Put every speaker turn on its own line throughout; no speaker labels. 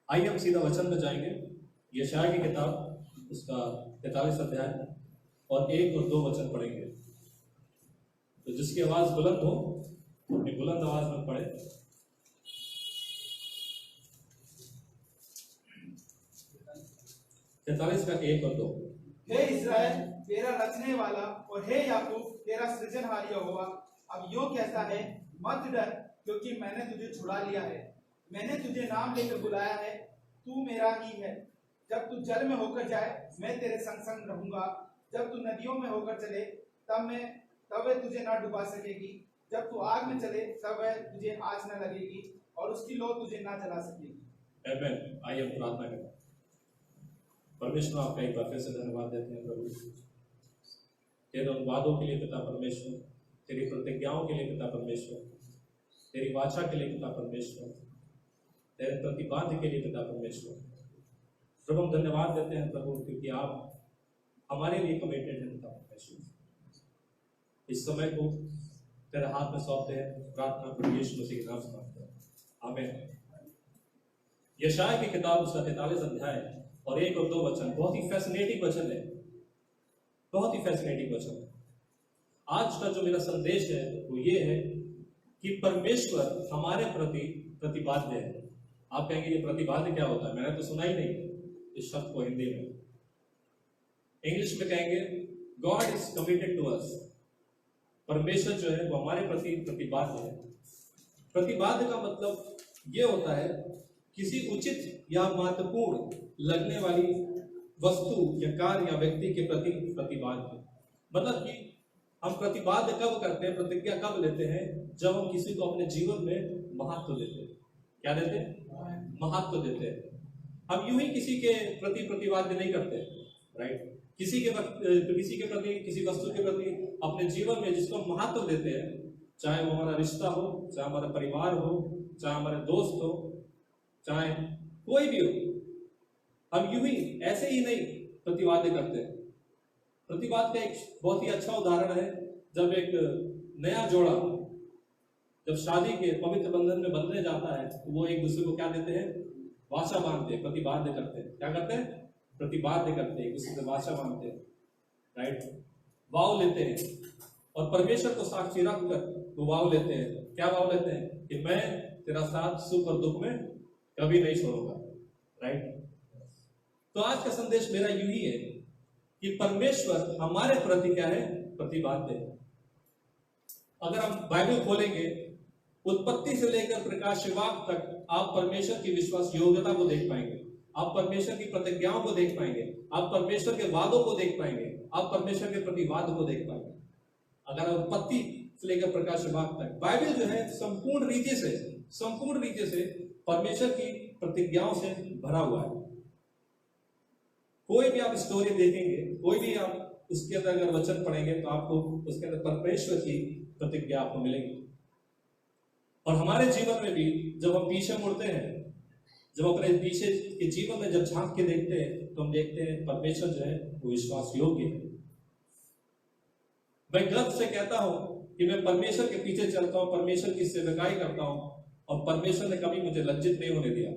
आइए हम सीधा वचन में जाएंगे। यशायाह की किताब उसका 43 अध्याय और 1 और 2 वचन पढ़ेंगे। तो जिसकी आवाज बुलंद हो अपनी बुलंद आवाज में पढ़े। 43 का 1 और 2।
हे इस्राएल तेरा रचने वाला और हे याकूब तेरा सृजनहार यहोवा अब यूं कहता है, मत डर, क्योंकि मैंने तुझे छुड़ा लिया है। मैंने तुझे नाम लेकर बुलाया है, तू मेरा ही है। जब तू जल में होकर जाए मैं तेरे संग संग रहूंगा। जब तू नदियों में होकर चले तब वह तुझे ना डुबा सकेगी। जब तू आग में चले तब वह तुझे आँच न लगेगी और उसकी लौ तुझे ना जला सकेगी।
आमेन। आइए हम प्रार्थना करें। परमेश्वर आपका एक बार फिर से धन्यवाद देते हैं प्रभु, तेरे उन वादों के लिए पिता परमेश्वर, तेरी प्रतिज्ञाओं के लिए पिता परमेश्वर, तेरी वाचा के लिए पिता परमेश्वर, तेरे प्रतिबाध के लिए पिता परमेश्वर। प्रभु हम धन्यवाद देते हैं प्रभु, क्योंकि आप हमारे लिए कमिटेड हैं पिता परमेश्वर। इस समय को तेरे हाथ में सौंपते हैं, प्रार्थना प्रभु यीशु मसीह के नाम से मांगते हैं, आमीन। यशायाह की किताब उसका 43 अध्याय और 1 और 2 वचन बहुत ही फैसिनेटिंग वचन है, बहुत ही फैसिनेटिंग वचन है। आज का जो मेरा संदेश है वो ये है कि परमेश्वर हमारे प्रति प्रतिबाध्य है। आप कहेंगे ये प्रतिबाध्य क्या होता है? मैंने तो सुना ही नहीं इस शब्द को हिंदी में। इंग्लिश में कहेंगे God is committed to us. परमेश्वर जो है वो हमारे प्रति प्रतिबाध्य है। प्रतिबाध्य का मतलब ये होता है किसी उचित या महत्वपूर्ण लगने वाली वस्तु या कार्य या व्यक्ति के प्रति प्रतिबाध्य। मतलब कि हम प्रतिबाध्य कब करते हैं, प्रतिज्ञा कब लेते हैं? जब हम किसी को अपने जीवन में महत्व देते हैं। क्या देते हैं? महत्व देते हैं। हम यूं ही किसी के प्रति प्रतिबाध्य नहीं करते, राइट? किसी के प्रति, किसी वस्तु के प्रति अपने जीवन में जिसको हम महत्व देते हैं, चाहे वो हमारा रिश्ता हो, चाहे हमारा परिवार हो, चाहे हमारे दोस्त हो, चाहे कोई भी हो, हम यूं ही ऐसे ही नहीं प्रतिवाद्य करते। प्रतिवाद का एक बहुत ही अच्छा उदाहरण है, जब एक नया जोड़ा जब शादी के पवित्र बंधन में बंधने जाता है तो वो एक दूसरे को क्या देते हैं? वाचा बांधते हैं, प्रतिबाध्य करते हैं। क्या करते हैं? प्रतिबाध्य करते हैं, एक दूसरे से वाचा बांधते हैं, राइट? वाव लेते हैं और परमेश्वर को साक्षी रखकर वो वाव लेते हैं। क्या वाव लेते हैं? कि मैं तेरा साथ सुख और दुख में कभी नहीं छोड़ूंगा, राइट? तो आज का संदेश मेरा यूं ही है कि परमेश्वर हमारे प्रति क्या है? प्रतिबाध्य है। अगर हम बाइबल खोलेंगे, उत्पत्ति से लेकर प्रकाशवाक तक आप परमेश्वर की विश्वास योग्यता को देख पाएंगे, आप परमेश्वर की प्रतिज्ञाओं को देख पाएंगे, आप परमेश्वर के वादों को देख पाएंगे, आप परमेश्वर के प्रतिवाद को देख पाएंगे। अगर उत्पत्ति से लेकर प्रकाशवाक तक बाइबल जो है संपूर्ण रीति से परमेश्वर की प्रतिज्ञाओं से भरा हुआ है। कोई भी आप स्टोरी देखेंगे, कोई भी आप उसके अंदर अगर वचन पढ़ेंगे तो आपको उसके अंदर परमेश्वर की प्रतिज्ञा आपको मिलेगी। और हमारे जीवन में भी जब हम पीछे मुड़ते हैं, जब अपने पीछे के जीवन में जब झांक के देखते हैं तो हम देखते हैं परमेश्वर जो है वो विश्वास योग्य है। मैं गर्व से कहता हूं कि मैं परमेश्वर के पीछे चलता हूं, परमेश्वर की सेवकाई करता हूं और परमेश्वर ने कभी मुझे लज्जित नहीं होने दिया।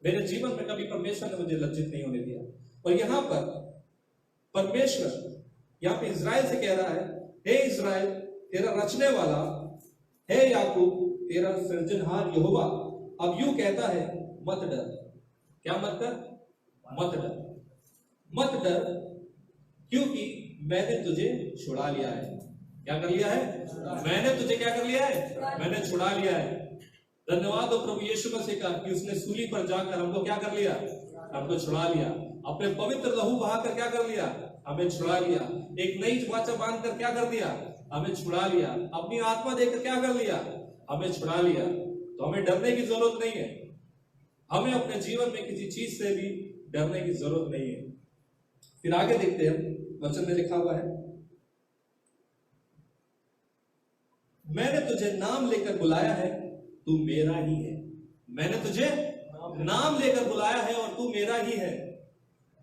मेरे जीवन में कभी परमेश्वर ने मुझे लज्जित नहीं होने दिया। और यहां पर परमेश्वर यहां पे इजराइल से कह रहा है, हे इजराइल तेरा रचने वाला, हे याकूब तेरा सृजनहार यहोवा अब यूं कहता है, मत डर। क्या मत डर? मत डर, मत डर, क्योंकि मैंने तुझे छुड़ा लिया है। क्या कर लिया है? मैंने तुझे क्या कर लिया है? मैंने छुड़ा लिया है। धन्यवाद हो प्रभु यीशु मसीह का कि उसने सूली पर जाकर हमको क्या कर लिया? हमको छुड़ा लिया। अपने पवित्र लहू बहाकर क्या कर लिया? हमें छुड़ा लिया। एक नई वाचा बांधकर क्या कर दिया? हमें छुड़ा लिया। अपनी आत्मा देकर क्या कर लिया? हमें छुड़ा लिया। तो हमें डरने की जरूरत नहीं है। हमें अपने जीवन में किसी चीज से भी डरने की जरूरत नहीं है। फिर आगे देखते हैं, वचन में लिखा हुआ है, मैंने तुझे नाम लेकर बुलाया है, तू मेरा ही है। मैंने तुझे नाम लेकर बुलाया है और तू मेरा ही है।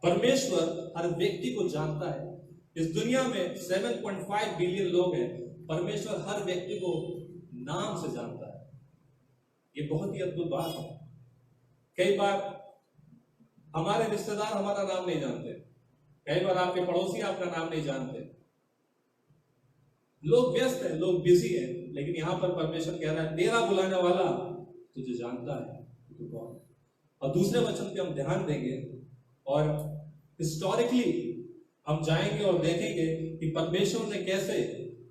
परमेश्वर हर व्यक्ति को जानता है। इस दुनिया में 7.5 बिलियन लोग हैं। परमेश्वर हर व्यक्ति को नाम से जानता है। ये बहुत ही अद्भुत बात है। कई बार हमारे रिश्तेदार हमारा नाम नहीं जानते, कई बार आपके पड़ोसी आपका नाम नहीं जानते, लोग व्यस्त हैं, लोग बिजी हैं, लेकिन यहां पर परमेश्वर कह रहा है तेरा बुलाने वाला तुझे जानता है तू कौन। और दूसरे वचन पे हम ध्यान देंगे और हिस्टोरिकली हम जाएंगे और देखेंगे कि परमेश्वर ने कैसे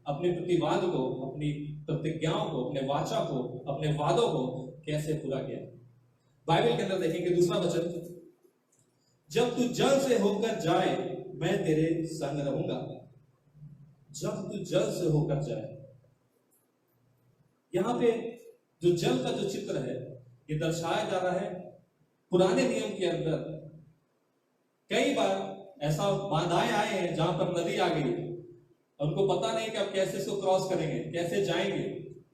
अपने प्रतिवाद को, अपनी प्रतिज्ञाओं को, अपने वाचा को, अपने वादों को कैसे पूरा किया। बाइबल के अंदर देखेंगे दूसरा वचन, जब तू जल से होकर जाए मैं तेरे संग रहूंगा। जब तू जल से होकर जाए, यहां पे जो जल का जो चित्र है ये दर्शाया जा रहा है पुराने नियम के अंदर कई बार ऐसा बाधाएं आए हैं जहां पर नदी आ गई, उनको पता नहीं कि अब कैसे इसको क्रॉस करेंगे, कैसे जाएंगे,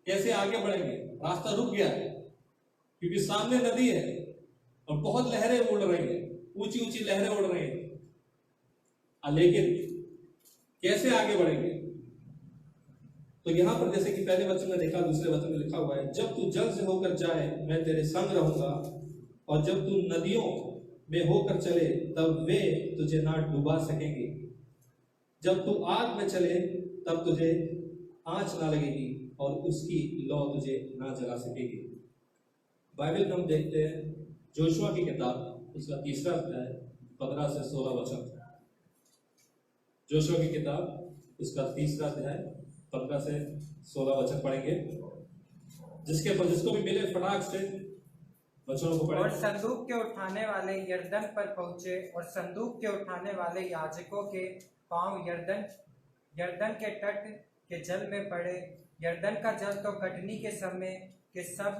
कैसे आगे बढ़ेंगे, रास्ता रुक गया है क्योंकि सामने नदी है और बहुत लहरें उड़ रही हैं, ऊंची ऊंची लहरें उड़ रही हैं, लेकिन कैसे आगे बढ़ेंगे। तो यहां पर जैसे कि पहले वचन में देखा, दूसरे वचन में लिखा हुआ है जब तू जल से होकर जाए मैं तेरे संग रहूंगा, और जब तू नदियों में होकर चले तब वे तुझे ना डुबा सकेंगे, जब तू आग में चले तब तुझे आंच ना लगेगी और उसकी लौ तुझे ना जला सकेगी। बाइबल में हम देखते हैं जोशुआ की किताब उसका 3रा अध्याय 15 से 16 वचन। जोशुआ की किताब उसका 3रा अध्याय 15 से 16 वचन पढ़ेंगे, जिसको भी मिले फटाक से वचनों को पढ़ें।
और संदूक के उठाने वाले यरदन पर पहुंचे और संदूक के उठाने वाले याजकों के पांव यरदन के तट के जल में पड़े। यरदन का जल तो कटनी के समय के सब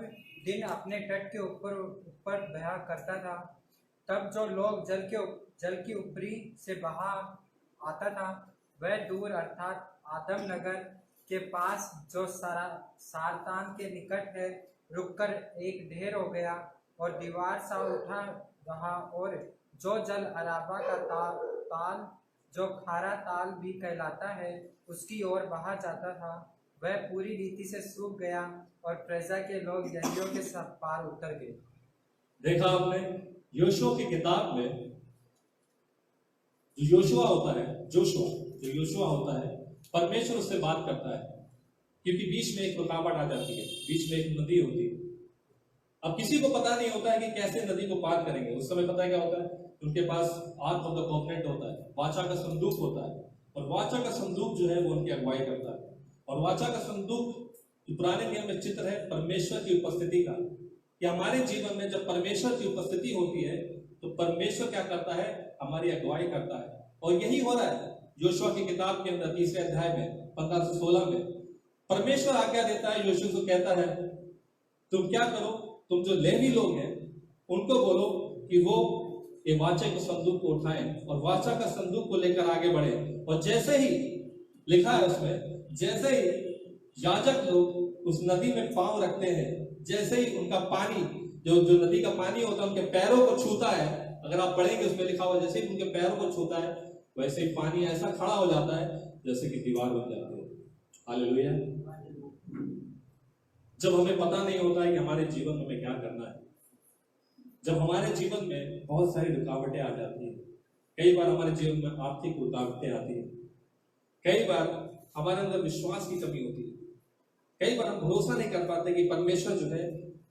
दिन अपने तट के ऊपर बहा करता था। तब जो लोग जल की ऊपरी से बहा आता था वह दूर अर्थात आदम नगर के पास जो सारतान के निकट है रुककर एक ढेर हो गया और दीवार सा उठा रहा, और जो जल अराबा का ताल जो खारा ताल भी कहलाता है उसकी ओर बहा जाता था, वह पूरी रीति से सूख गया और प्रजा के लोग यरीहो के सब पार उतर गए।
देखा आपने योशुआ की किताब में जो योशुआ होता है परमेश्वर उससे बात करता है, क्योंकि बीच में एक रुकावट आ जाती है, बीच में एक नदी होती है। अब किसी को पता नहीं होता है कि कैसे नदी को पार करेंगे। उस समय पता है क्या होता है, उनके पास आर्क ऑफ द कॉवेनेंट होता है, वाचा का संदूक होता है, और वाचा का संदूक जो है वो उनकी अगुवाई करता है। और वाचा का संदूक जो पुराने नियम में चित्र है परमेश्वर की उपस्थिति का, कि हमारे जीवन में जब परमेश्वर की उपस्थिति होती है तो परमेश्वर क्या करता है, हमारी अगुवाई करता है। और यही हो रहा है योशुआ की किताब के अंदर 3रे अध्याय में 15 से 16 में परमेश्वर आज्ञा देता है, योशुआ को कहता है तुम क्या करो, तुम जो लेवी लोग हैं उनको बोलो कि वो ये वाचा के संदूक को उठाएं और वाचा का संदूक को लेकर आगे बढ़े। और जैसे ही लिखा है उसमें, जैसे ही याजक लोग उस नदी में पांव रखते हैं, जैसे ही उनका पानी जो नदी का पानी होता है उनके पैरों को छूता है, अगर आप पढ़ेंगे उसमें लिखा हुआ जैसे ही उनके पैरों को छूता है वैसे ही पानी ऐसा खड़ा हो जाता है जैसे कि दीवार बन जाती है। हालेलुया। जब हमें पता नहीं होता है कि हमारे जीवन में क्या करना है, जब हमारे जीवन में बहुत सारी रुकावटें आ जाती हैं, कई बार हमारे जीवन में आर्थिक रुकावटें आती हैं, कई बार हमारे अंदर विश्वास की कमी होती है, कई बार हम भरोसा नहीं कर पाते कि परमेश्वर जो है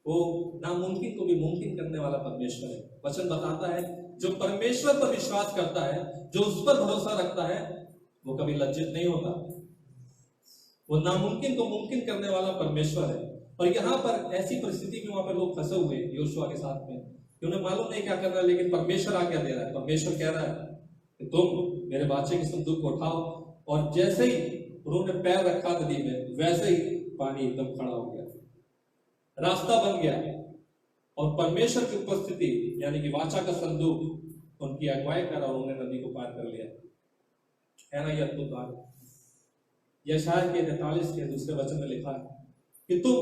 वो नामुमकिन को भी मुमकिन करने वाला परमेश्वर है। वचन बताता है जो परमेश्वर पर विश्वास करता है, जो उस पर भरोसा रखता है, वो कभी लज्जित नहीं होता। वो नामुमकिन को मुमकिन करने वाला परमेश्वर है। और यहाँ पर ऐसी परिस्थिति में वहां पर लोग फंसे हुए योशुआ के साथ में, कि उन्हें मालूम नहीं क्या करना है, लेकिन परमेश्वर आज्ञा दे रहा है। परमेश्वर कह रहा है कि तुम मेरे वाचे के संदूक को उठाओ, और जैसे ही उन्होंने पैर रखा नदी में वैसे ही पानी एकदम खड़ा हो गया, रास्ता बन गया, और परमेश्वर की उपस्थिति यानी कि वाचा का संदूक उनकी अगुवाई करा, उन्होंने नदी को पार कर लिया। है ना ये अद्भुत बात। यशायाह के 43 के दूसरे वचन में लिखा है कि तुम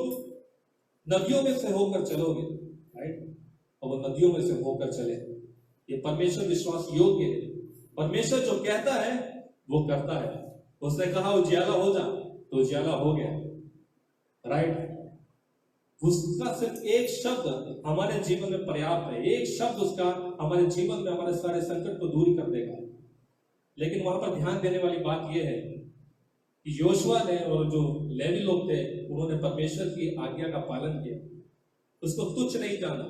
नदियों में से होकर चलोगे, राइट, और वो नदियों में से होकर चले। ये परमेश्वर विश्वास योग्य है। परमेश्वर जो कहता है वो करता है। उसने कहा उजियाला हो जा तो उजियाला हो गया, राइट। उसका सिर्फ एक शब्द हमारे जीवन में पर्याप्त है। एक शब्द उसका हमारे जीवन में हमारे सारे संकट को दूर कर देगा। लेकिन वहां पर ध्यान देने वाली बात यह है कि योशुआ ने और जो लेवी लोग थे उन्होंने परमेश्वर की आज्ञा का पालन किया, उसको तुच्छ नहीं जाना।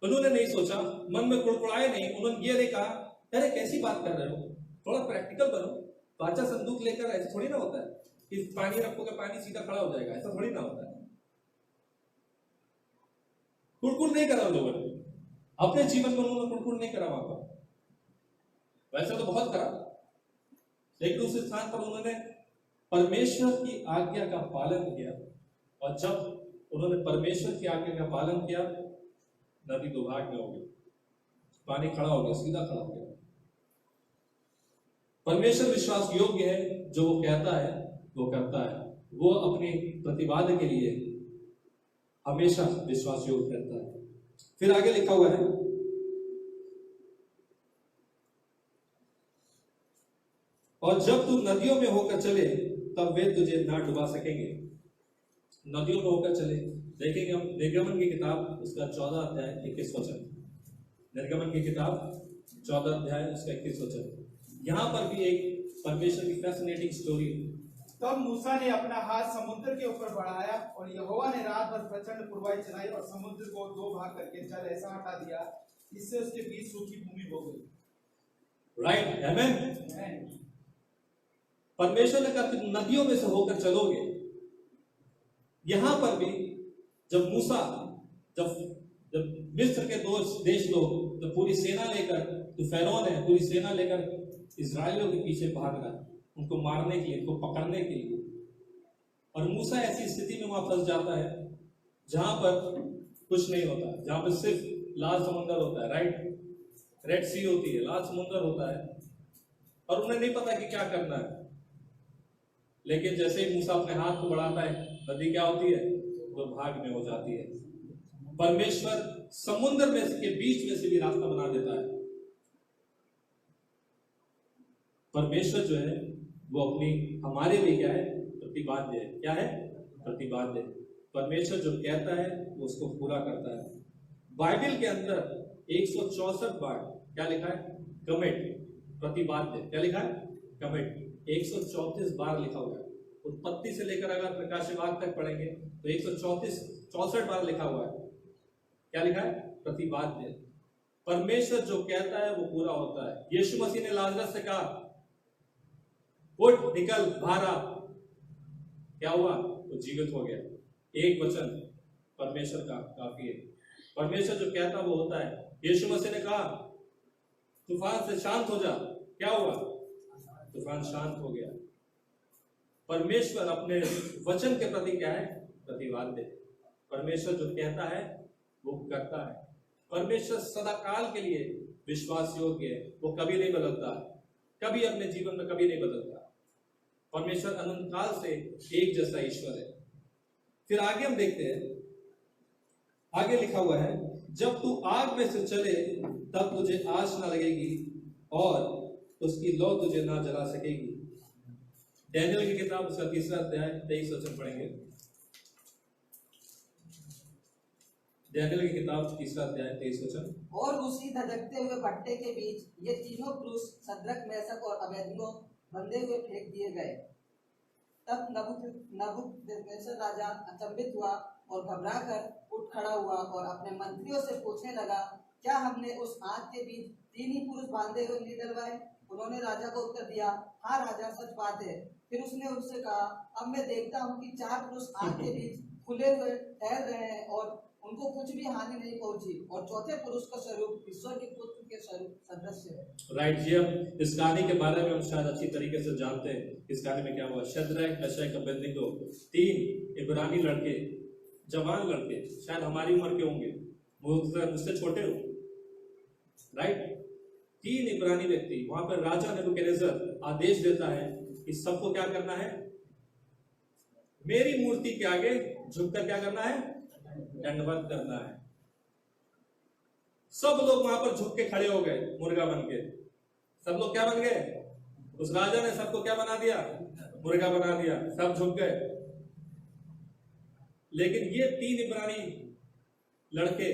उन्होंने नहीं सोचा, मन में कुड़कुड़ाए नहीं, उन्होंने ये नहीं कहा अरे कैसी बात कर रहे हो, थोड़ा प्रैक्टिकल बनो। बाचा संदूक लेकर ऐसा थोड़ी ना होता है कि पानी रखोगे पानी सीधा खड़ा हो जाएगा, ऐसा थोड़ी ना होता है। कुड़कुड़ नहीं करा लोगों ने, अपने जीवन में उन्होंने कुड़कुड़ नहीं करा वहां पर, वैसा तो बहुत करा, लेकिन उस स्थान पर उन्होंने परमेश्वर की आज्ञा का पालन किया। और जब उन्होंने परमेश्वर की आज्ञा का पालन किया, नदी दो भाग में हो गई, पानी खड़ा हो गया, सीधा खड़ा हो गया। परमेश्वर विश्वास योग्य है, जो वो कहता है वो करता है। वो अपने प्रतिवाद के लिए हमेशा विश्वास योग्य रहता है। फिर आगे लिखा हुआ है, और जब तू नदियों में होकर चले तब वे तुझे ना डुबा सकेंगे। नदियों में होकर चले, देखेंगे हम निर्गमन की किताब उसका 14 अध्याय 21 वचन। निर्गमन की किताब 14 अध्याय उसका 21 वचन। यहाँ पर भी एक परमेश्वर की फैसिनेटिंग स्टोरी।
तब मूसा ने अपना हाथ समुद्र के ऊपर बढ़ाया और यहोवा ने रात भर प्रचंड पुरवाई चलाई और समुद्र को दो भाग करके जल ऐसा हटा दिया, इससे उसके बीच सूखी भूमि हो गई।
राइट, आमेन। परमेश्वर ने कहा तुम नदियों में से होकर चलोगे। यहां पर भी जब मूसा जब मिस्र के दो देश लोग जब पूरी सेना लेकर, तो फैरौन है पूरी सेना लेकर इजराइलियों के पीछे भाग रहा है, उनको मारने के लिए, उनको पकड़ने के लिए। और मूसा ऐसी स्थिति में वहां फंस जाता है जहां पर कुछ नहीं होता, जहां पर सिर्फ लाल समुद्र होता है, राइट, रेड सी होती है, लाल समुद्र होता है, और उन्हें नहीं पता कि क्या करना है। लेकिन जैसे ही मूसा अपने हाथ को बढ़ाता है, नदी क्या होती है, वो भाग में हो जाती है। परमेश्वर समुद्र में के बीच में से भी रास्ता बना देता है। परमेश्वर जो है वो अपनी हमारे लिए क्या है, प्रतिबाध्य है। क्या है, प्रतिबाध्य। परमेश्वर जो कहता है वो उसको पूरा करता है। बाइबल के अंदर 164 बार क्या लिखा है, कमिट, प्रतिबाध्य। क्या लिखा है, कमिट। 134 बार लिखा हुआ है। उत्पत्ति से लेकर अगर प्रकाश वाक् तक पढ़ेंगे तो 164 बार लिखा हुआ है। क्या लिखा है, प्रतिबाध्य। परमेश्वर जो कहता है वो पूरा होता है। यीशु मसीह ने लाजरस से कहा उठ निकल बाहर आ, क्या हुआ, वो जीवित हो गया। एक वचन परमेश्वर का काफी है। परमेश्वर जो कहता वो होता है। यीशु मसीह ने कहा तूफान से शांत हो जा, क्या हुआ, तूफान शांत हो गया। परमेश्वर अपने वचन के प्रति क्या है, प्रतिबाध्य। परमेश्वर जो कहता है वो करता है। परमेश्वर सदाकाल के लिए विश्वास योग्य है, वो कभी नहीं बदलता, कभी अपने जीवन में कभी नहीं बदलता। परमेश्वर अनंत काल से एक जैसा ईश्वर है। फिर आगे हम देखते हैं, आगे लिखा हुआ है जब तू आग में से चले तब तुझे आँच न लगेगी और उसकी लौ तुझे ना जला सकेगी। डैनियल की किताब उसका 3रा अध्याय 23 वचन पढ़ेंगे। डैनियल की किताब 3रा अध्याय 23 वचन।
और उसी धधकते हुए भट्टे के बीच ये तीनों पुरुष शद्रक, मेशक और अबेदनगो बंधे हुए फेंक दिए गए। तब नबूकदनेस्सर राजा अचंभित हुआ और घबराकर उठ खड़ा हुआ और अपने मंत्रियों से पूछने लगा, क्या हमने उस आग के बीच 3 ही पुरुष बांधे हुए नहीं डलवाए? उन्होंने राजा को उत्तर दिया, हाँ राजा, सच बात है। फिर उसने उनसे कहा, अब मैं देखता हूँ कि 4 पुरुष आग के बीच खुले हुए ठहर रहे हैं और उनको कुछ भी हानि नहीं पहुंची, और चौथे पुरुष का स्वरूप ईश्वर के पुत्र के स्वरूप सदृश है।
राइट जी, हम इस कहानी के बारे में हम शायद अच्छी तरीके से जानते हैं। इस कहानी में क्या हुआ, शद्रक, मेशक, अबेदनगो 3 इब्रानी लड़के, जवान लड़के, शायद हमारी उम्र के होंगे, मुझसे छोटे हो, राइट, 3 इब्रानी व्यक्ति। वहां पर राजा नेबूकदनेस्सर आदेश देता है कि सबको क्या करना है, मेरी मूर्ति के आगे झुककर क्या करना है, दंडवत करना है। सब लोग वहां पर झुक के खड़े हो गए, मुर्गा बन के। सब लोग क्या बन गए, उस राजा ने सबको क्या बना दिया, मुर्गा बना दिया। सब झुक गए। लेकिन ये 3 इब्रानी लड़के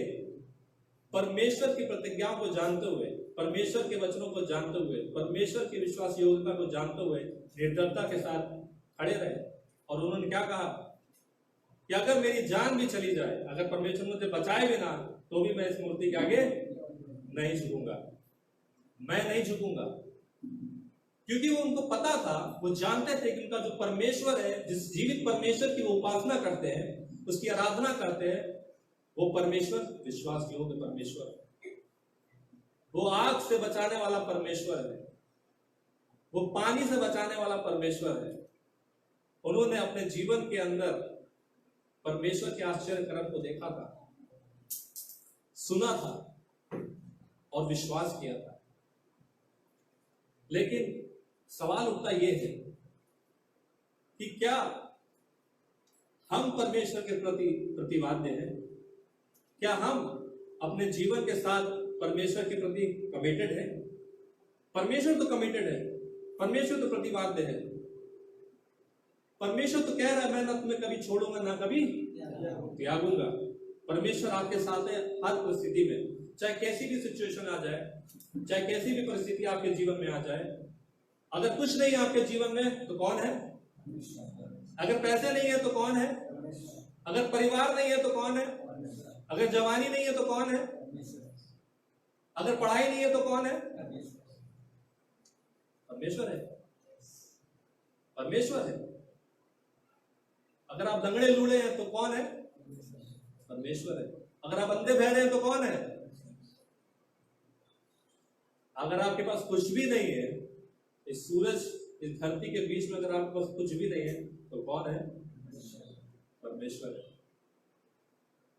परमेश्वर की प्रतिज्ञाओं को जानते हुए, परमेश्वर के वचनों को जानते हुए, परमेश्वर की विश्वास योग्यता को जानते हुए निर्दयता के साथ खड़े रहे। और उन्होंने क्या कहा कि अगर मेरी जान भी चली जाए, अगर परमेश्वर मुझे बचाए भी ना, तो भी मैं इस मूर्ति के आगे नहीं झुकूंगा, मैं नहीं झुकूंगा। क्योंकि वो उनको पता था, वो जानते थे कि उनका जो परमेश्वर है, जिस जीवित परमेश्वर की वो उपासना करते हैं, उसकी आराधना करते हैं, वो परमेश्वर विश्वास योग्य परमेश्वर है। वो आग से बचाने वाला परमेश्वर है, वो पानी से बचाने वाला परमेश्वर है। उन्होंने अपने जीवन के अंदर परमेश्वर के आश्चर्य कर्म को देखा था, सुना था और विश्वास किया था। लेकिन सवाल उठता यह है कि क्या हम परमेश्वर के प्रति प्रतिवाद्य हैं? क्या हम अपने जीवन के साथ परमेश्वर के प्रति कमिटेड हैं? परमेश्वर तो कमिटेड है, परमेश्वर तो प्रतिवाद्य है। परमेश्वर तो कह रहा है मैं ना तुम्हें कभी छोड़ूंगा ना कभी त्यागूंगा। परमेश्वर आपके साथ है हर परिस्थिति में, चाहे कैसी भी सिचुएशन आ जाए, चाहे कैसी भी परिस्थिति आपके जीवन में आ जाए। अगर कुछ नहीं है आपके जीवन में तो कौन है? अगर पैसे नहीं है तो कौन है? अगर परिवार नहीं है तो कौन है? अगर जवानी नहीं है तो कौन है? अगर पढ़ाई नहीं है तो कौन है? परमेश्वर है, परमेश्वर है। अगर आप लंगड़े लूड़े हैं तो कौन है? परमेश्वर है। अगर आप अंधे बहरे हैं तो कौन है? अगर आपके पास कुछ भी नहीं है, इस सूरज इस धरती के बीच में अगर आपके पास कुछ भी नहीं है तो कौन है? परमेश्वर है।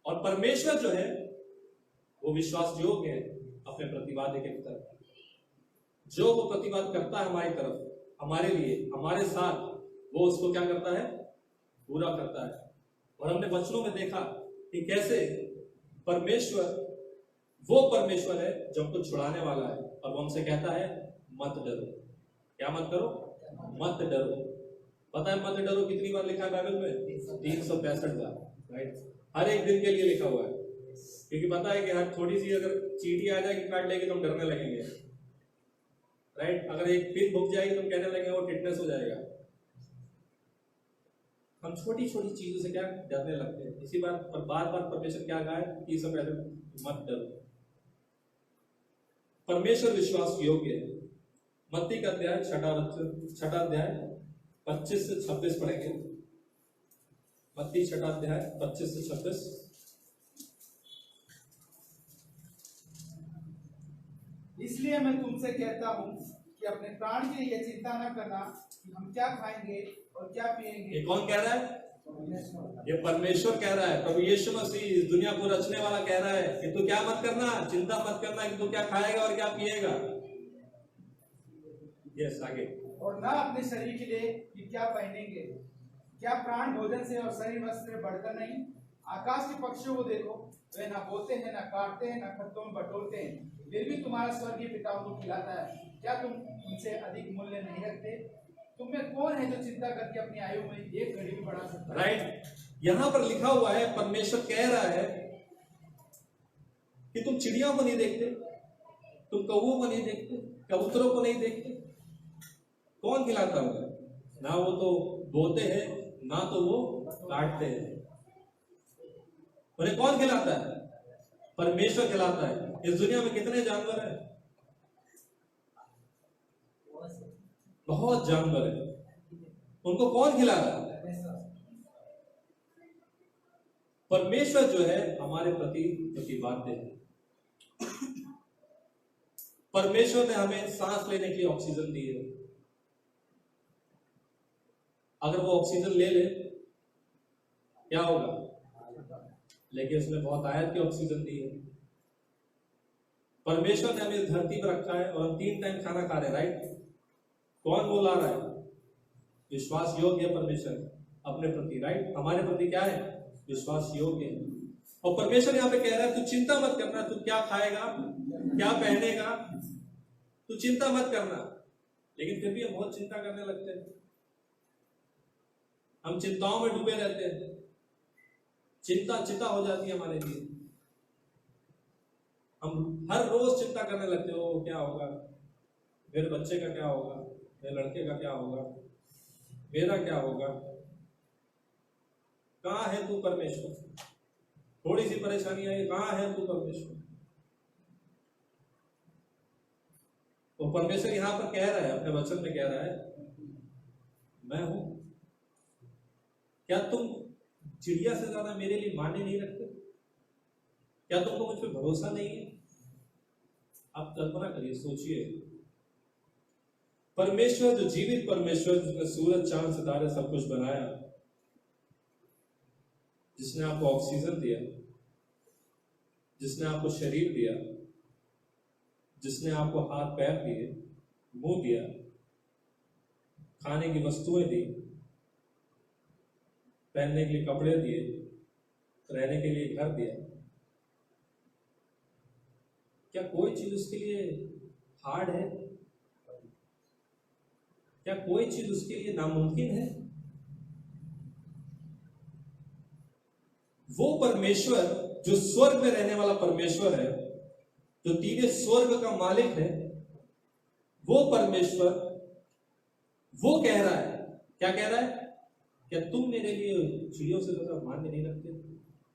और परमेश्वर जो है वो विश्वास योग्य है अपने प्रतिवाद के तरफ। जो वो प्रतिवाद करता है हमारी तरफ, हमारे लिए, हमारे साथ, वो उसको क्या करता है? पूरा करता है। और हमने वचनों में देखा कि कैसे परमेश्वर वो परमेश्वर है जो हमको छुड़ाने वाला है, और वो हमसे कहता है मत डरो। क्या मत करो? मत डरो। पता है मत डरो कितनी बार लिखा है बाइबल में? 365 बार, राइट? हर एक दिन के लिए लिखा हुआ है, क्योंकि पता है कि हर थोड़ी सी अगर चींटी आ जाएगी काट लेगी तो हम डरने लगेंगे, राइट? अगर एक पिन भुक जाएगी तो हम कहने लगेंगे वो टिटनेस हो जाएगा। हम छोटी छोटी चीजों से क्या डरने लगते हैं। इसी बार और बार बार परमेश्वर क्या कहा है कि सब मत डरो। परमेश्वर विश्वास योग्य है। मत्ती का अध्याय 6 अध्याय 25 से 26 पढ़ेंगे। मत्ती 6 अध्याय 25 से 26।
इसलिए मैं तुमसे कहता हूँ कि अपने प्राण के लिए चिंता न करना कि हम क्या खाएंगे और क्या पिएंगे।
ये कौन कह रहा है? ये परमेश्वर कह रहा है। प्रभु यीशु मसीह इस दुनिया को रचने वाला कह रहा है कि तू क्या मत करना, चिंता मत करना कि तू क्या खाएगा और क्या पिएगा। यस, आगे।
और ना अपने शरीर के लिए कि क्या पहनेंगे। क्या प्राण भोजन से और शरीर वस्त्र से बढ़कर नहीं? आकाश के पक्षियों को देखो, वे ना बोते हैं, ना काटते हैं, ना खत्तों में बटोरते हैं, फिर भी तुम्हारा स्वर्गीय पिता उनको खिलाता है। क्या तुम उनसे अधिक मूल्य नहीं रखते? तुम में कौन है जो चिंता करके अपनी आयु में एक घड़ी भी बढ़ा सकता है?
राइट, यहां पर लिखा हुआ है, परमेश्वर कह रहा है कि तुम चिड़ियों को नहीं देखते, तुम कौवों को नहीं देखते, कबूतरों को नहीं देखते। कौन खिलाता होगा? ना वो तो बोते हैं, ना तो वो काटते हैं। उन्हें कौन खिलाता है? परमेश्वर खिलाता है। इस दुनिया में कितने जानवर हैं? बहुत जानवर है। उनको कौन खिला रहा है? परमेश्वर जो है हमारे प्रति प्रतिबद्ध है। परमेश्वर ने हमें सांस लेने की ऑक्सीजन दी है। अगर वो ऑक्सीजन ले ले क्या होगा? लेकिन उसने बहुत आयत की ऑक्सीजन दी है। परमेश्वर ने हमें इस धरती पर रखा है और हम 3 टाइम खाना खा रहे हैं, राइट? कौन वो ला रहा है? विश्वास योग्य है परमेश्वर अपने प्रति, राइट? हमारे प्रति क्या है? विश्वास योग्य है। और परमेश्वर यहाँ पे कह रहा है तू चिंता मत करना, तू क्या खाएगा, क्या पहनेगा, तू चिंता मत करना। लेकिन फिर भी हम बहुत चिंता करने लगते हैं, हम चिंताओं में डूबे रहते हैं। चिंता चिंता हो जाती है हमारे लिए। हम हर रोज चिंता करने लगते हो, क्या होगा, मेरे बच्चे का क्या होगा, मेरे लड़के का क्या होगा, मेरा क्या होगा। कहाँ है तू परमेश्वर? थोड़ी सी परेशानी आई, कहाँ है तू परमेश्वर? तो परमेश्वर यहां पर कह रहा है, अपने वचन में कह रहा है, मैं हूं। क्या तुम चिड़िया से ज्यादा मेरे लिए माने नहीं रखते? क्या तुमको मुझ पर भरोसा नहीं है? आप कल्पना करिए, सोचिए, परमेश्वर जो जीवित परमेश्वर, जिसने सूरज चांद सितारे सब कुछ बनाया, जिसने आपको ऑक्सीजन दिया, जिसने आपको शरीर दिया, जिसने आपको हाथ पैर दिए, मुंह दिया, खाने की वस्तुएं दी, पहनने के लिए कपड़े दिए, रहने के लिए घर दिया, क्या कोई चीज उसके लिए हार्ड है? क्या कोई चीज उसके लिए नामुमकिन है? वो परमेश्वर जो स्वर्ग में रहने वाला परमेश्वर है, जो तीनों स्वर्ग का मालिक है, वो परमेश्वर वो कह रहा है, क्या कह रहा है? क्या तुम मेरे लिए चिड़ियों से ज्यादा मान्य नहीं रखते?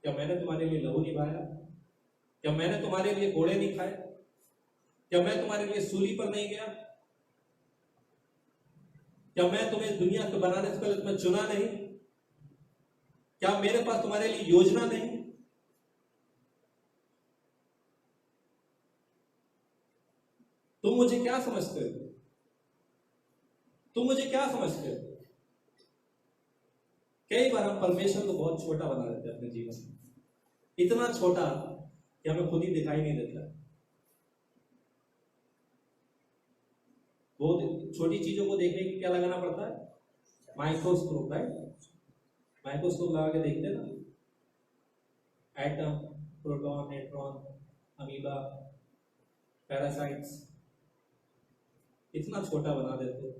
क्या मैंने तुम्हारे लिए लहू निभाया? क्या मैंने तुम्हारे लिए घोड़े नहीं खाए? क्या मैं तुम्हारे लिए सूली पर नहीं गया? क्या मैं तुम्हें दुनिया को बनाने से पहले तुम्हें चुना नहीं? क्या मेरे पास तुम्हारे लिए योजना नहीं? तुम मुझे क्या समझते हो? तुम मुझे क्या समझते हो? कई बार हम परमेश्वर को बहुत छोटा बना देते हैं अपने जीवन में, इतना छोटा कि हमें खुद ही दिखाई नहीं देता। बहुत छोटी चीजों को देखने के क्या लगाना पड़ता है? Microscope, right? माइक्रोस्कोप लगा के देखते ना, atom, proton, neutron, amoeba, parasites, इतना छोटा बना देते।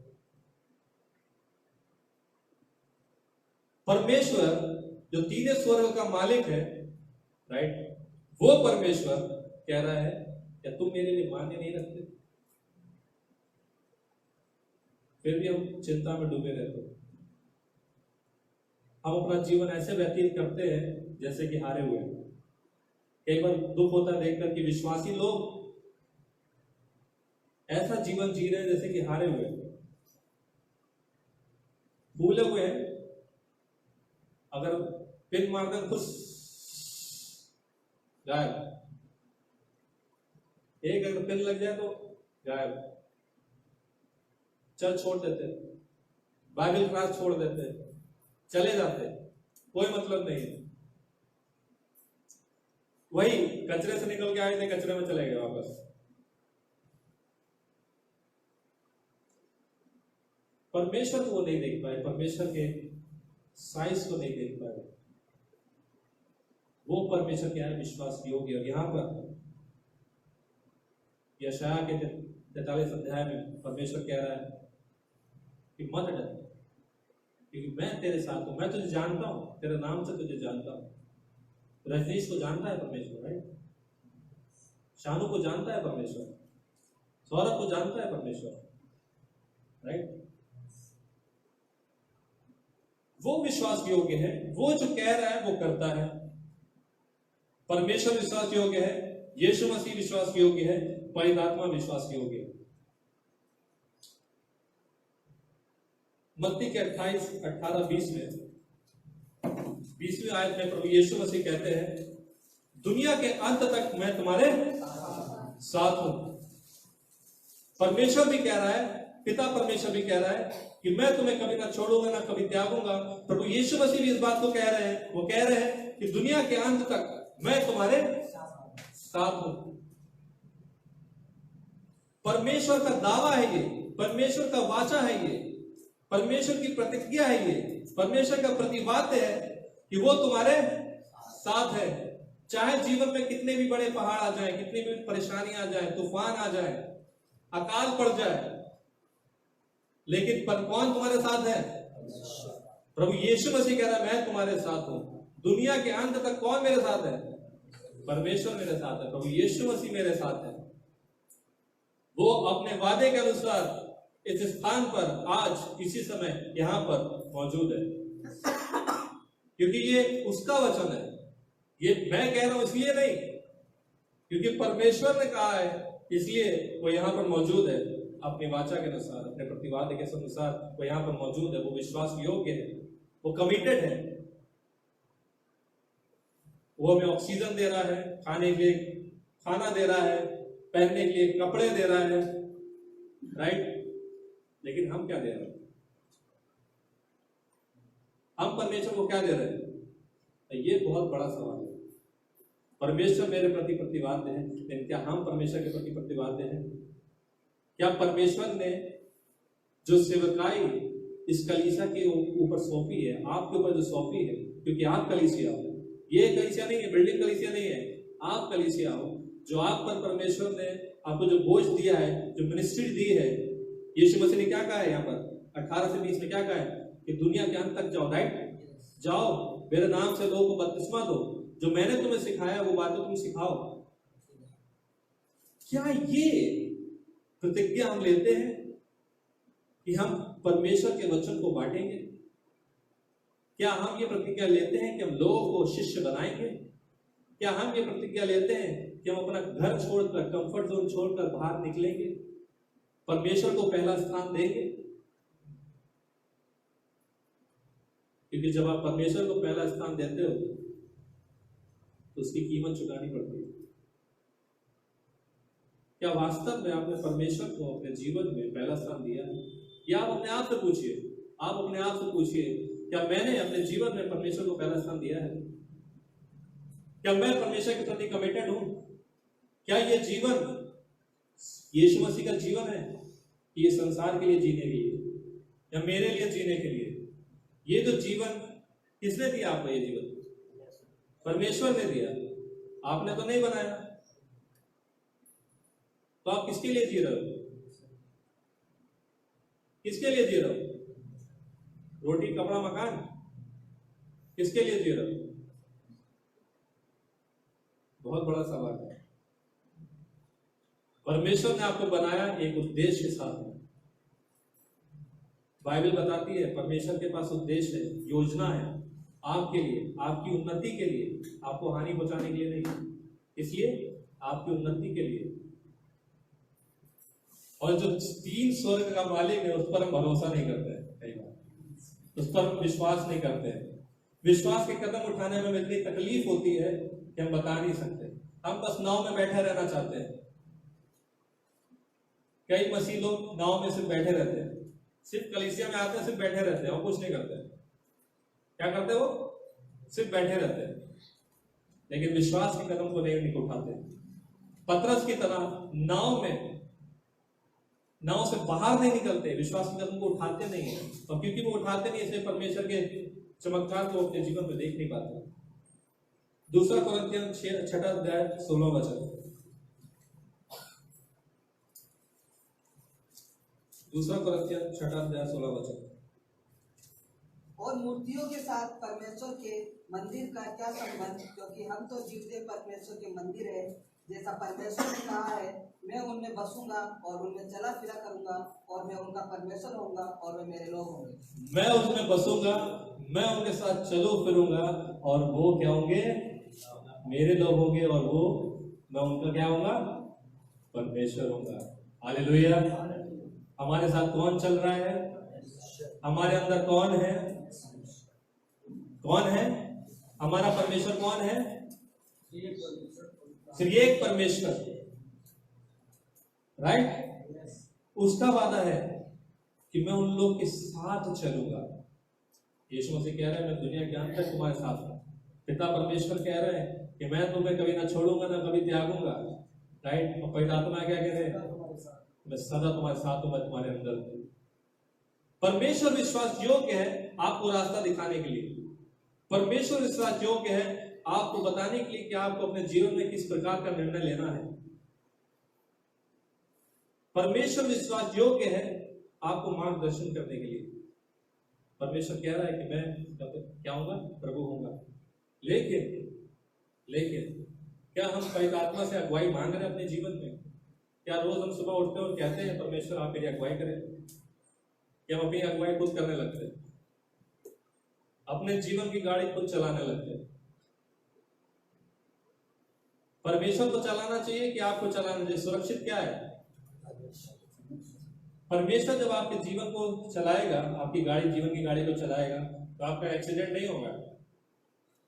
परमेश्वर जो तीनों स्वर्ग का मालिक है, राइट, वो परमेश्वर कह रहा है, क्या तुम मेरे लिए मान्य नहीं रखते? फिर भी हम चिंता में डूबे रहते हैं। हम अपना जीवन ऐसे व्यतीत करते हैं जैसे कि हारे हुए। कई बार दुख होता है देखकर कि विश्वासी लोग ऐसा जीवन जी रहे हैं जैसे कि हारे हुए, भूले हुए हैं। अगर पिन मार दें खुश गायब, एक अगर पिन लग जाए तो गायब, चल छोड़ देते, बाइबल क्लास छोड़ देते, चले जाते, कोई मतलब नहीं है। वही कचरे से निकल के आए थे, कचरे में चले गए वापस। परमेश्वर को वो नहीं देख पाए, परमेश्वर के साइज को नहीं देख पाए। वो परमेश्वर क्या है? विश्वास योग्य। और यहां पर यशायाह के 43 अध्याय में परमेश्वर कह रहा है कि मत डर, क्योंकि मैं तेरे साथ हूं, मैं तुझे जानता हूं, तेरे नाम से तुझे जानता हूं। रजनीश को जानता है परमेश्वर, राइट? शानू को जानता है परमेश्वर, सौरभ को जानता है परमेश्वर, राइट? वो विश्वास योग्य है, वो जो कह रहा है वो करता है। परमेश्वर विश्वास योग्य है, यीशु मसीह विश्वास योग्य है, पवित्र आत्मा विश्वास योग्य है। मत्ती के 28-18-20 में 20वीं आयत में प्रभु यीशु मसीह कहते हैं, दुनिया के अंत तक मैं तुम्हारे साथ हूं। परमेश्वर भी कह रहा है, पिता परमेश्वर भी कह रहा है कि मैं तुम्हें कभी ना छोड़ूंगा ना कभी त्यागूंगा। प्रभु यीशु मसीह भी इस बात को कह रहे हैं, वो कह रहे हैं कि दुनिया के अंत तक मैं तुम्हारे साथ हूं। परमेश्वर का दावा है ये, परमेश्वर का वाचा है ये, परमेश्वर की प्रतिज्ञा है ये, परमेश्वर का प्रतिवाद्य है कि वो तुम्हारे साथ है। चाहे जीवन में कितने भी बड़े पहाड़ आ जाए, कितनी भी परेशानी आ जाए, तूफान आ जाए, अकाल पड़ जाए, लेकिन कौन तुम्हारे साथ है? प्रभु यीशु मसीह कह रहा है मैं तुम्हारे साथ हूं। दुनिया के अंत तक कौन मेरे साथ है? परमेश्वर मेरे साथ है, प्रभु यीशु मसीह मेरे साथ है। वो अपने वादे के अनुसार इस स्थान पर आज इसी समय यहां पर मौजूद है, क्योंकि ये उसका वचन है। ये मैं कह रहा हूं इसलिए नहीं, क्योंकि परमेश्वर ने कहा है, इसलिए वो यहां पर मौजूद है। अपनी वाचा के अनुसार, अपने प्रतिवाद के अनुसार वो यहां पर मौजूद है। वो विश्वास योग्य है, वो कमिटेड है। वो हमें ऑक्सीजन दे रहा है, खाने के लिए खाना दे रहा है, पहनने के लिए कपड़े दे रहा है, राइट। लेकिन हम क्या दे रहे हैं? हम परमेश्वर को क्या दे रहे हैं? ये बहुत बड़ा सवाल है। परमेश्वर मेरे प्रति प्रतिवाद्य है, लेकिन क्या हम परमेश्वर के प्रति प्रतिवाद्य हैं? क्या परमेश्वर ने जो सेवकाई इस कलीसिया के ऊपर सौंपी है, आपके ऊपर जो सौंपी है, क्योंकि आप कलीसिया हो, ये कलीसिया नहीं है, बिल्डिंग कलीसिया नहीं है, आप कलीसिया हो, जो आप पर परमेश्वर ने आपको जो बोझ दिया है, जो मिनिस्ट्री दी है। यीशु मसीह ने क्या कहा है यहाँ पर 18 से 20 में क्या कहा है कि दुनिया के अंत तक जाओ, राइट। जाओ, मेरे नाम से लोगों को बपतिस्मा दो, जो मैंने तुम्हें सिखाया वो बातें तुम सिखाओ। क्या ये प्रतिज्ञा हम लेते हैं कि हम परमेश्वर के वचन को बांटेंगे? क्या हम ये प्रतिज्ञा लेते हैं कि हम लोगों को शिष्य बनाएंगे? क्या हम ये प्रतिज्ञा लेते हैं कि हम अपना घर छोड़कर, कंफर्ट जोन छोड़कर बाहर निकलेंगे, परमेश्वर को पहला स्थान देंगे? क्योंकि जब आप परमेश्वर को पहला स्थान देते हो तो उसकी कीमत चुकानी पड़ती है। क्या वास्तव में आपने परमेश्वर को अपने जीवन में पहला स्थान दिया है? या आप अपने आप से पूछिए, आप अपने आप से पूछिए, क्या मैंने अपने जीवन में परमेश्वर को पहला स्थान दिया है? क्या मैं परमेश्वर के प्रति कमिटेड हूं? क्या ये जीवन यीशु मसीह का जीवन है कि ये संसार के लिए जीने के लिए या मेरे लिए जीने के लिए? ये जो जीवन किसने दिया आपको? ये जीवन परमेश्वर ने दिया, आपने तो नहीं बनाया। तो आप किसके लिए जी रहे हो? किसके लिए जी रहे हो? रोटी, कपड़ा, मकान, किसके लिए जी रहे हो? बहुत बड़ा सवाल है। परमेश्वर ने आपको बनाया एक उद्देश्य के साथ में। बाइबल बताती है परमेश्वर के पास उद्देश्य है, योजना है आपके लिए, आपकी उन्नति के लिए, आपको हानि पहुंचाने के लिए नहीं, इसलिए आपकी उन्नति के लिए। और जो 3 स्वर्ग का मालिक है उस पर हम भरोसा नहीं करते हैं, कई बार उस पर विश्वास नहीं करते हैं। विश्वास के कदम उठाने में इतनी तकलीफ होती है कि हम बता नहीं सकते। हम बस नाव में बैठे रहना चाहते हैं। कई मसीह लोग नाव में सिर्फ बैठे रहते हैं, सिर्फ कलीसिया में आते हैं, सिर्फ बैठे रहते हैं और कुछ नहीं करते। क्या करते हैं? वो सिर्फ बैठे रहते हैं, लेकिन विश्वास के कदम को नहीं उठाते। पतरस की तरह नाव से बाहर नहीं निकलते, विश्वास के कदम को उठाते नहीं है। और क्योंकि वो उठाते नहीं, इसलिए परमेश्वर के चमत्कार को अपने जीवन में देख नहीं पाते। 2 कुरिन्थियन 6 अध्याय 16 वचन। 2 कुरिन्थियन 6 अध्याय 16 वचन।
और मूर्तियों के साथ परमेश्वर के मंदिर का क्या संबंध? क्योंकि हम तो जीवते परमेश्वर के मंदिर है। जैसा परमेश्वर ने कहा है, मैं उनमें बसूंगा और उनमें चला फिरा करूंगा, और मैं उनका परमेश्वर होऊंगा और वे मेरे लोग होंगे।
मैं उसमें बसूंगा, मैं उनके साथ चलो फिरूंगा, और वो क्या होंगे? मेरे लोग होंगे, और वो मैं उनका क्या होगा? परमेश्वर होगा। हालेलुया। हमारे साथ कौन चल रहा है? हमारे अंदर कौन है? कौन है? हमारा परमेश्वर कौन है? सिर्फ एक परमेश्वर, राइट। उसका वादा है कि मैं उन लोग के साथ चलूंगा। यीशु मसीह कह रहे हैं, मैं दुनिया के अंत तक तुम्हारे साथ हूं। पिता परमेश्वर कह रहे हैं कि मैं तुम्हें कभी ना छोड़ूंगा ना कभी त्यागूंगा, राइट। और पवित्र आत्मा क्या कह रहे हैं? मैं सदा तुम्हारे साथ हूं, मैं तुम्हारे अंदर हूं। परमेश्वर विश्वास योग्य है आपको रास्ता दिखाने के लिए। परमेश्वर विश्वास योग्य है आपको बताने के लिए कि आपको अपने जीवन में किस प्रकार का निर्णय लेना है। परमेश्वर विश्वास योग्य है आपको मार्गदर्शन करने के लिए। परमेश्वर कह रहा है कि मैं क्या होऊंगा? प्रभु होऊंगा। लेकिन लेकिन क्या हम पवित्र आत्मा से अगुवाई मांग रहे हैं अपने जीवन में? क्या रोज हम सुबह उठते हैं और कहते हैं परमेश्वर आप मेरी अगुवाई करें? क्या हम अपनी अगुवाई खुद करने लगते हैं? अपने जीवन की गाड़ी खुद चलाने लगते हैं? परमेश्वर को चलाना चाहिए कि आपको चलाना चाहिए? सुरक्षित क्या है? परमेश्वर जब आपके जीवन को चलाएगा, आपकी गाड़ी, जीवन की गाड़ी को चलाएगा, तो आपका एक्सीडेंट नहीं होगा।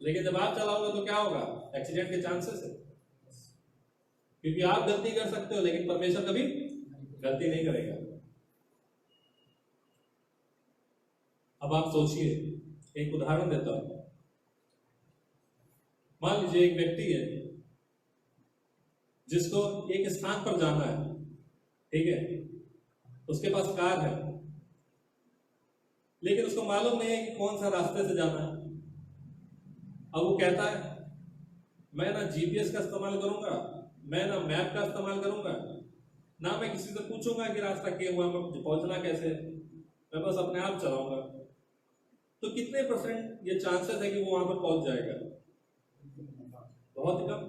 लेकिन जब आप चलाओगे तो क्या होगा? एक्सीडेंट के चांसेस है, क्योंकि आप गलती कर सकते हो लेकिन परमेश्वर कभी गलती नहीं करेगा। अब आप सोचिए, एक उदाहरण देता हूं। मान लीजिए एक व्यक्ति है जिसको एक स्थान पर जाना है, ठीक है, उसके पास कार है, लेकिन उसको मालूम नहीं है कि कौन सा रास्ते से जाना है। अब वो कहता है मैं ना जीपीएस का इस्तेमाल करूंगा, मैं ना मैप का इस्तेमाल करूंगा, ना मैं किसी से पूछूंगा कि रास्ता क्या हुआ, मैं पहुंचना कैसे, मैं बस अपने आप चलाऊंगा। तो कितने % ये चांसेस है कि वो वहां पर पहुंच जाएगा? बहुत कम।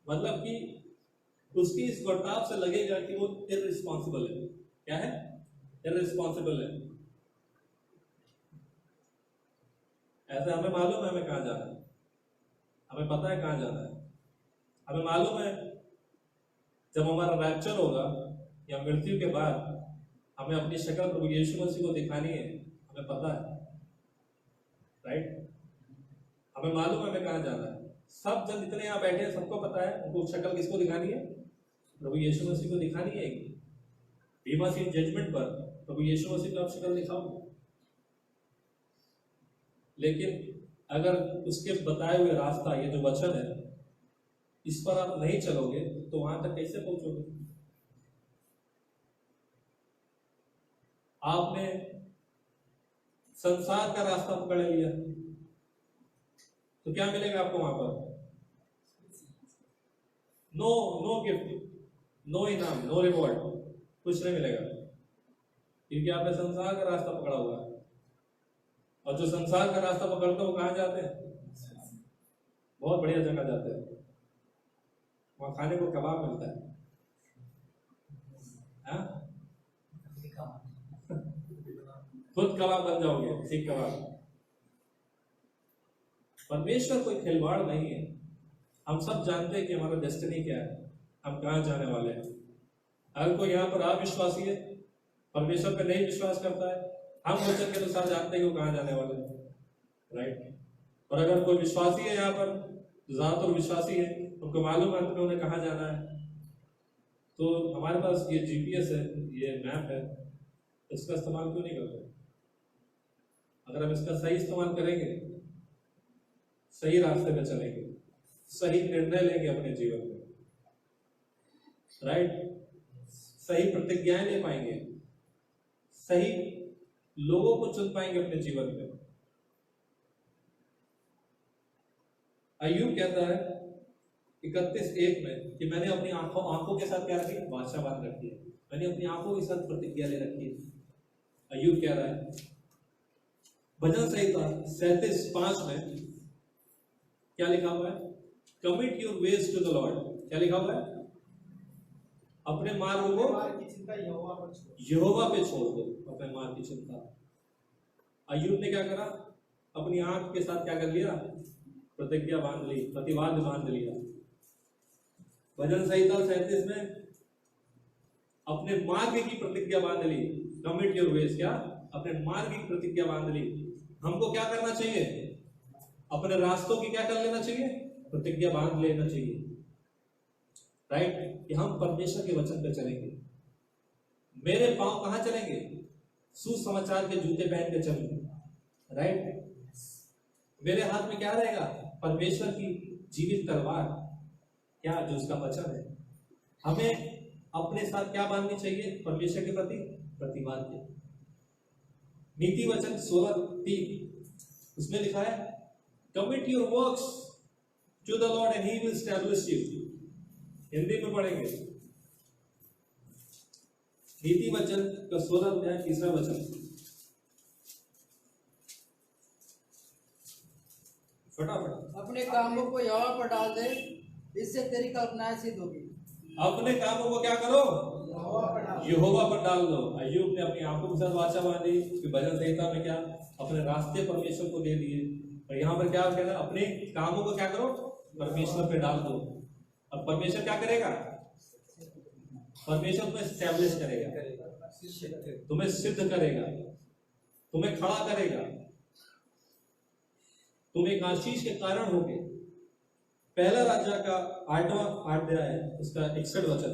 मतलब कि उसकी इस बर्ताव से लगेगा कि वो इररिस्पॉन्सिबल है। क्या है? इररिस्पॉन्सिबल है। ऐसा हमें मालूम है हमें कहां जाना है, हमें पता है कहां जाना है, हमें मालूम है जब हमारा रैप्चर होगा या मृत्यु के बाद हमें अपनी शक्ल प्रभु यीशु मसीह को दिखानी है, हमें पता है, राइट? हमें मालूम है हमें कहां जाना है। सब जन जितने यहाँ बैठे हैं सबको पता है उनको शक्ल किसको दिखानी है? प्रभु यीशु मसीह को दिखानी है। बीमा सी जजमेंट पर प्रभु यीशु मसीह को आप शक्ल दिखाओगे। लेकिन अगर उसके बताए हुए रास्ता, ये जो वचन है, इस पर आप नहीं चलोगे तो वहां तक कैसे पहुंचोगे? आपने संसार का रास्ता पकड़ लिया तो क्या मिलेगा आपको वहां पर? नो गिफ्ट, नो इनाम, नो रिवॉर्ड, कुछ नहीं मिलेगा, क्योंकि आपने संसार का रास्ता पकड़ा हुआ है। और जो संसार का रास्ता पकड़ते हैं वो कहां जाते हैं? बहुत बढ़िया जगह जाते हैं, वहां खाने को कबाब मिलता है। खुद कबाब बन जाओगे, सीख कबाब। परमेश्वर कोई खिलवाड़ नहीं है। हम सब जानते हैं कि हमारा डेस्टिनी क्या है, हम कहां जाने वाले हैं। अगर कोई यहाँ पर अविश्वासी है, परमेश्वर पे नहीं विश्वास करता है, हम वचन के अनुसार जानते हैं कि वो कहां जाने वाले हैं, राइट? और अगर कोई विश्वासी है यहाँ पर, ज्यादातर विश्वासी है, उनको मालूम है कि उन्हें कहां जाना है, तो हमारे पास ये जीपीएस है, ये मैप है, इसका इस्तेमाल क्यों नहीं करते? अगर हम इसका सही इस्तेमाल करेंगे, सही रास्ते पे चलेंगे, सही निर्णय लेंगे अपने जीवन में, राइट? सही प्रतिज्ञाएं ले पाएंगे, सही लोगों को चुन पाएंगे अपने जीवन में। अय्यूब कहता है 31:1 में कि मैंने अपनी आंखों के साथ क्या रखी? बादशाह बांध रखी है, मैंने अपनी आंखों के साथ प्रतिज्ञा ले रखी है। अय्यूब कह रहा है, भजन संहिता 37:5 में क्या लिखा हुआ है? Commit your ways to the Lord. क्या लिखा हुआ है? अपने मार्ग को
की चिंता यहोवा पर छोड़,
यहोवा पे छोड़ दो, अपने मार्ग की चिंता। अय्यूब ने क्या करा? अपनी आंख के साथ क्या कर लिया? प्रतिज्ञा बांध ली, प्रतिवाद बांध लिया। भजन संहिता 37 में अपने मार्ग की प्रतिज्ञा बांध ली। कमिट योर वेज, क्या? अपने मार्ग की प्रतिज्ञा बांध ली। हमको क्या करना चाहिए? अपने रास्तों की क्या कर लेना चाहिए? प्रतिज्ञा बांध लेना चाहिए, राइट? कि हम परमेश्वर के वचन पे चलेंगे। मेरे पांव कहां चलेंगे? सुसमाचार के जूते पहन के चलेंगे, राइट? मेरे हाथ में क्या रहेगा? परमेश्वर की जीवित तलवार, क्या? जो उसका वचन है। हमें अपने साथ क्या बांधनी चाहिए? परमेश्वर के प्रति प्रतिवाद। नीति वचन 16:3 उसमें लिखा है, commit your works to the Lord and he will establish you. Hindi में पढ़ेंगे, नीति वचन का 16 अध्याय 3 वचन।
अपने कामों को यहोवा पर डाल दे, इससे तेरी कल्पनाएं सिद्ध होगी।
अपने कामों को क्या करो?
यहोवा पर डाल।
यहोवा पर डाल दो। अय्यूब ने अपनी आंखों के साथ वाचा बांधी कि भजन संहिता में क्या अपने रास्ते परमेश्वर को दे दिए, और यहाँ पर क्या कहना, अपने कामों को क्या करो? परमेश्वर पे डाल दो। अब परमेश्वर क्या करेगा? परमेश्वर तुम्हें एस्टैब्लिश करेगा, तुम्हें सिद्ध करेगा, तुम्हें खड़ा करेगा, तुम एक आशीष के कारण होगे। पहला राजा का 8वां अध्याय है, उसका 61 वचन,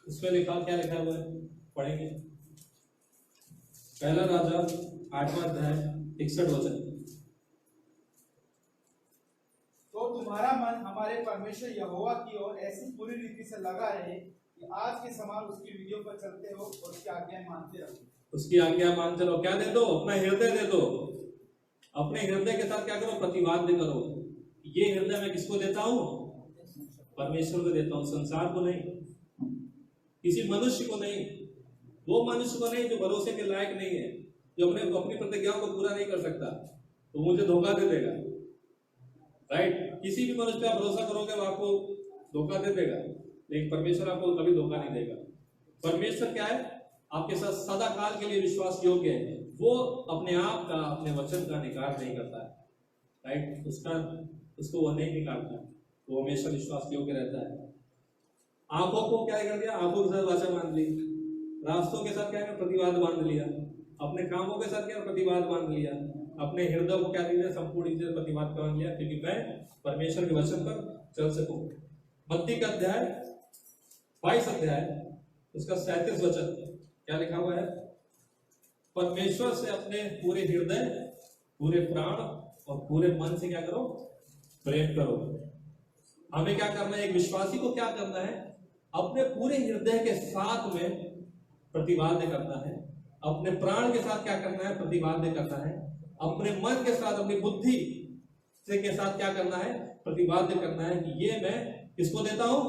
उसमें लिखा, क्या लिखा हुआ है, पढ़ेंगे। पहला राजा 8वां अध्याय 61 वचन।
तो तुम्हारा मन हमारे परमेश्वर यहोवा की ओर ऐसी पूरी रीति से लगा रहे कि आज के समान उसकी विधियों पर चलते हो और उसकी आज्ञाएं मानते रहो।
उसकी आज्ञा मानते रहो। क्या दे दो? अपना हृदय दे दो। अपने हृदय के साथ क्या करो? प्रतिवाद करो। ये हृदय मैं किसको देता हूं? परमेश्वर को देता हूं, संसार को नहीं, किसी मनुष्य को नहीं। वो मनुष्य को नहीं जो भरोसे के लायक नहीं है, जो अपनी प्रतिज्ञाओं को पूरा नहीं कर सकता, तो मुझे धोखा दे देगा। राइट? किसी भी मनुष्य पे आप भरोसा करोगे वो आपको धोखा दे देगा, लेकिन परमेश्वर आपको कभी धोखा नहीं देगा। परमेश्वर क्या है? आपके साथ सदा काल के लिए विश्वास योग्य है। वो अपने आप का, अपने वचन का निकार नहीं करता है। राइट? उसको वो नहीं निकालता, वो हमेशा विश्वास योग्य रहता है। आंखों को क्या कर दिया? आंखों के साथ वाचा बांध ली। रास्तों के साथ क्या है? प्रतिवाद बांध लिया। अपने कामों के साथ क्या? प्रतिवाद बांध लिया। अपने हृदय को क्या दिया? संपूर्ण रीति से प्रतिवाद बांध लिया, क्योंकि मैं परमेश्वर के वचन पर चल सकूं। मत्ती का अध्याय 22 अध्याय उसका 37 वचन क्या लिखा हुआ है? परमेश्वर से अपने पूरे हृदय, पूरे प्राण और पूरे मन से क्या करो? प्रेम करो। हमें क्या करना है? एक विश्वासी को क्या करना है? अपने पूरे हृदय के साथ में प्रतिवाद करना है। अपने प्राण के साथ क्या करना है? प्रतिवाद करना है। अपने मन के साथ, अपनी बुद्धि से के साथ क्या करना है? प्रतिवाद करना है कि ये मैं किसको देता हूं?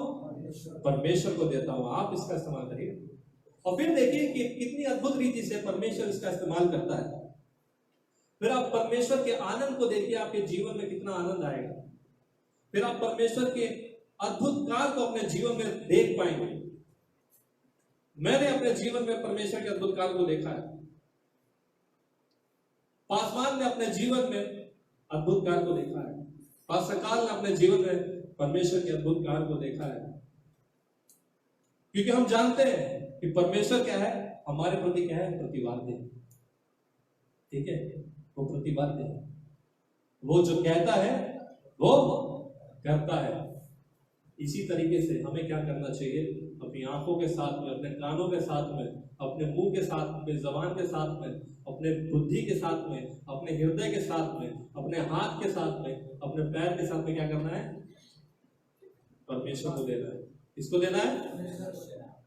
परमेश्वर को देता हूं। आप इसका इस्तेमाल करिए। और फिर देखिए कि कितनी अद्भुत रीति से परमेश्वर इसका इस्तेमाल करता है। फिर आप परमेश्वर के आनंद को देखिए, आपके जीवन में कितना आनंद आएगा। फिर आप परमेश्वर के अद्भुत कार्य को अपने जीवन में देख पाएंगे। मैंने अपने जीवन में परमेश्वर के अद्भुत कार्य को देखा है। पासवान ने अपने जीवन में अद्भुत कार्य को देखा है। पासकाल ने अपने जीवन में परमेश्वर के अद्भुत कार्य को देखा है। क्योंकि हम जानते हैं कि परमेश्वर क्या है? हमारे प्रति क्या है? प्रतिवाद्य। ठीक है? वो प्रतिवाद्य है। वो जो कहता है वो करता है। इसी तरीके से हमें क्या करना चाहिए? अपनी आंखों के साथ में, अपने कानों के साथ में, अपने मुंह के साथ में, अपने जबान के साथ में, अपने बुद्धि के साथ में, अपने हृदय के साथ में, अपने हाथ के साथ में, अपने पैर के साथ में क्या करना है? परमेश्वर को देना है। किसको देना है?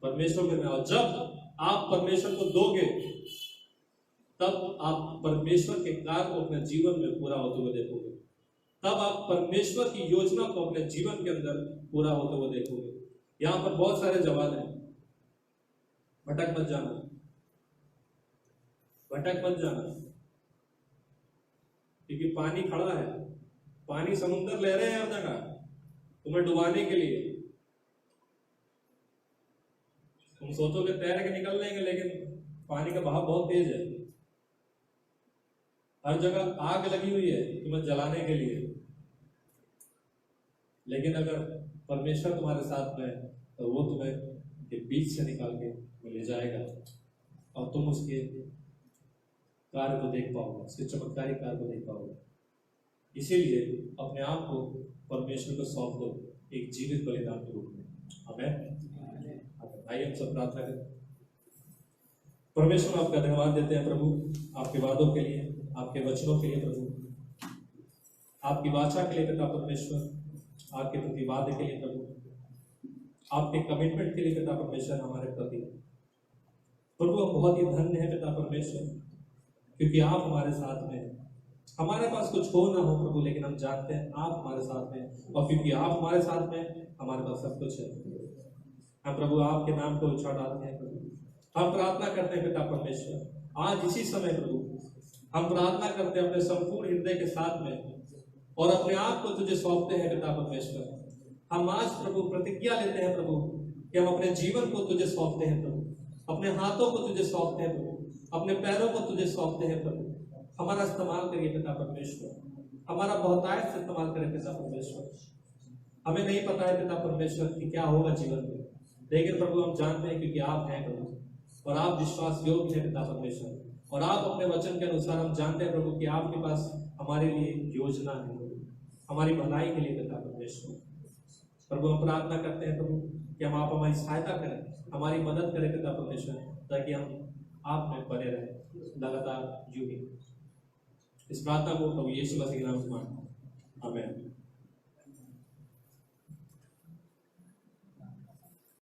परमेश्वर को देना है। और जब आप परमेश्वर को दोगे तब आप परमेश्वर के कार्य को अपने जीवन में पूरा होते हुए देखोगे। तब आप परमेश्वर की योजना को अपने जीवन के अंदर पूरा होते हुए देखोगे। यहां पर बहुत सारे जवाब हैं। भटक मत जाना, भटक मत जाना, क्योंकि पानी खड़ा है, पानी समुद्र ले रहे हैं हर जगह तुम्हें डुबाने के लिए। तुम सोचोगे तैर के निकल लेंगे, लेकिन पानी का बहाव बहुत तेज है। हर जगह आग लगी हुई है तुम्हें जलाने के लिए, लेकिन अगर परमेश्वर तुम्हारे साथ में है तो वो तुम्हें के बीच से निकाल के ले जाएगा और तुम उसके कार्य को देख पाओगे, उसके चमत्कारी कार्य को देख पाओगे। इसीलिए अपने आप को परमेश्वर को सौंप दो एक जीवित बलिदान के रूप में। आमीन। आइए हम सब प्रार्थना करें। परमेश्वर आपका धन्यवाद देते हैं प्रभु, आपके वादों के लिए, आपके वचनों के लिए प्रभु, आपकी वाचा के लिए पिता परमेश्वर, आपके प्रतिवाद के लिए प्रभु, आपके कमिटमेंट के लिए पिता परमेश्वर हमारे प्रति प्रभु हम बहुत ही धन्य है पिता परमेश्वर, क्योंकि आप हमारे साथ में हैं। हमारे पास कुछ हो ना हो प्रभु, लेकिन हम जानते हैं आप हमारे साथ में, और क्योंकि आप हमारे साथ में हमारे पास सब कुछ है। हम प्रभु आपके नाम को उछाल डालते हैं प्रभु। हम प्रार्थना करते हैं पिता परमेश्वर, आज इसी समय प्रभु हम प्रार्थना करते हैं अपने संपूर्ण हृदय के साथ में, और अपने आप को तुझे सौंपते हैं पिता परमेश्वर। हम आज प्रभु प्रतिज्ञा लेते हैं प्रभु कि हम अपने जीवन को तुझे सौंपते हैं प्रभु, अपने हाथों को तुझे सौंपते हैं प्रभु, अपने पैरों को तुझे सौंपते हैं प्रभु। हमारा इस्तेमाल करिए पिता परमेश्वर, हमारा बहुतायत से इस्तेमाल करें पिता परमेश्वर। हमें नहीं पता है पिता परमेश्वर कि क्या होगा जीवन में, लेकिन प्रभु हम जानते हैं क्योंकि आप हैं प्रभु और आप विश्वास योग्य हैं पिता परमेश्वर, और आप अपने वचन के अनुसार हम जानते हैं प्रभु कि आपके पास हमारे लिए योजना है प्रभु, हमारी भलाई के लिए पिता परमेश्वर। प्रभु हम प्रार्थना करते हैं प्रभु कि हम आप हमारी सहायता करें, हमारी मदद करें पिता परमेश्वर, ताकि हम आप में बने रहें लगातार यूं ही। इस प्रार्थना को प्रभु यीशु मसीह के नाम से मांगते हैं, आमीन।